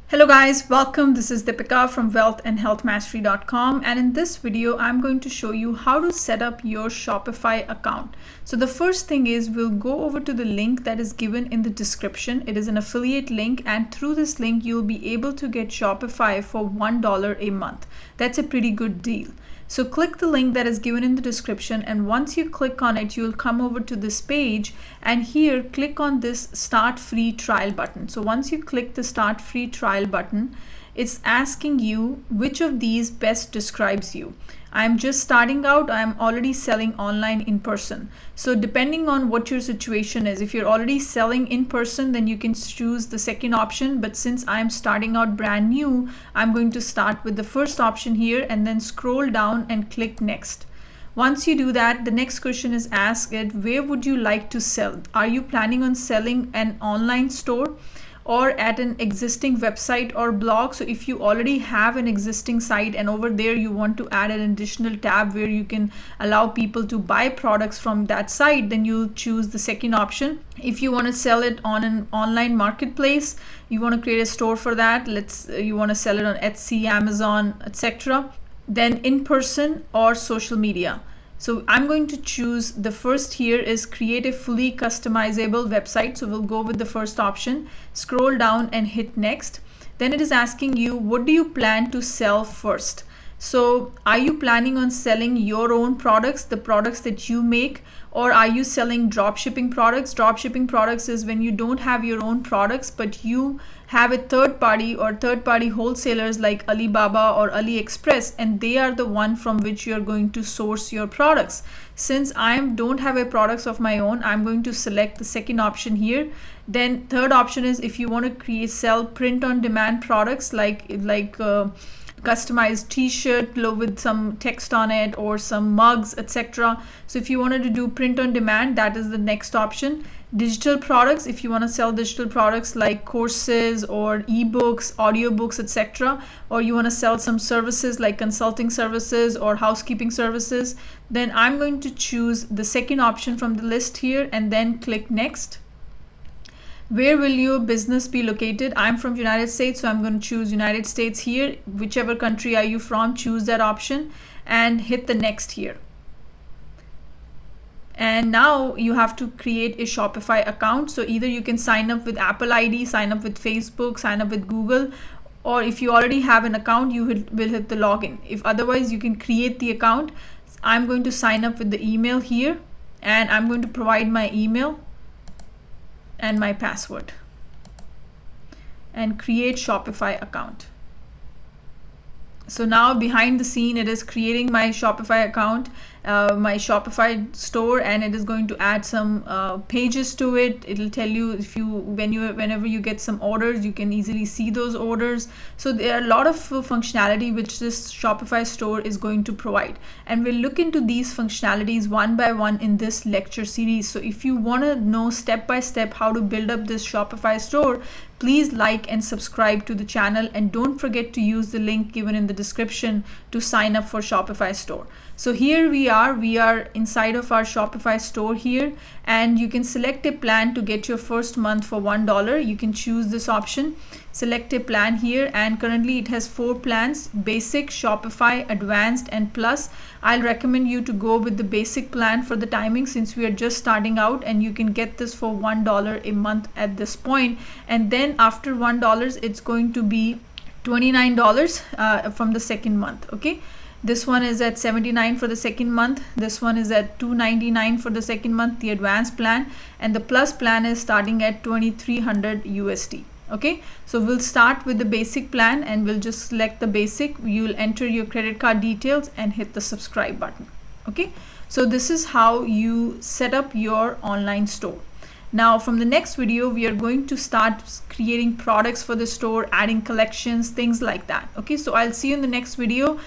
Hello guys, welcome. This is Deepika from wealthandhealthmastery.com, and in this video I'm going to show you how to set up your Shopify account. So the first thing is we'll go over to the link that is given in the description. It is an affiliate link, and through this link you'll be able to get Shopify for $1 a month. That's a pretty good deal. So click the link that is given in the description, and once you click on it, you'll come over to this page, and here click on this start free trial button. So once you click the start free trial button, it's asking you which of these best describes you. I'm just starting out. I'm already selling online in person. So depending on what your situation is, if you're already selling in person, then you can choose the second option. But since I'm starting out brand new, I'm going to start with the first option here and then scroll down and click next. Once you do that, the next question is asked, where would you like to sell? Are you planning on selling an online store or at an existing website or blog? So if you already have an existing site and over there you want to add an additional tab where you can allow people to buy products from that site, then you'll choose the second option. If you want to sell it on an online marketplace, you want to create a store for that, you want to sell it on Etsy, Amazon, etc., then in person or social media. So I'm going to choose the first here is create a fully customizable website. So we'll go with the first option, scroll down and hit next. Then it is asking you, what do you plan to sell first? So are you planning on selling your own products, the products that you make, or are you selling drop shipping products? Drop shipping products is when you don't have your own products, but you have a third party wholesalers like Alibaba or AliExpress, and they are the one from which you're going to source your products. Since I don't have a products of my own, I'm going to select the second option here. Then third option is if you want to sell print on demand products like customized t-shirt with some text on it or some mugs, etc. So if you wanted to do print on demand, that is the next option. Digital products, if you want to sell digital products like courses or ebooks, audiobooks, etc., or you want to sell some services like consulting services or housekeeping services, then I'm going to choose the second option from the list here and then click next. Where will your business be located? I'm from United States, so I'm going to choose United States here. Whichever country are you from, choose that option and hit the next here. And now you have to create a Shopify account. So either you can sign up with Apple ID, sign up with Facebook, sign up with Google, or if you already have an account, you will hit the login. If otherwise, you can create the account. I'm going to sign up with the email here, and I'm going to provide my email and my password and create Shopify account. So now behind the scene, it is creating my Shopify account, my Shopify store, and it is going to add some pages to it. It'll tell you whenever you get some orders, you can easily see those orders. So there are a lot of functionality which this Shopify store is going to provide, and we'll look into these functionalities one by one in this lecture series. So if you want to know step by step how to build up this Shopify store, please like and subscribe to the channel, and don't forget to use the link given in the description to sign up for Shopify store. So here we are inside of our Shopify store here, and you can select a plan to get your first month for $1. You can choose this option, select a plan here, and currently it has 4 plans: basic, Shopify, advanced, and plus. I'll recommend you to go with the basic plan for the timing, since we are just starting out, and you can get this for $1 a month at this point. And then after $1, it's going to be $29 from the second month. Okay, this one is at $79 for the second month. This one is at $299 for the second month, the advanced plan, and the plus plan is starting at $2,300 USD. Okay, so we'll start with the basic plan, and we'll just select the basic. You'll enter your credit card details and hit the subscribe button. Okay, so this is how you set up your online store. Now from the next video, we are going to start creating products for the store, adding collections, things like that. Okay, so I'll see you in the next video.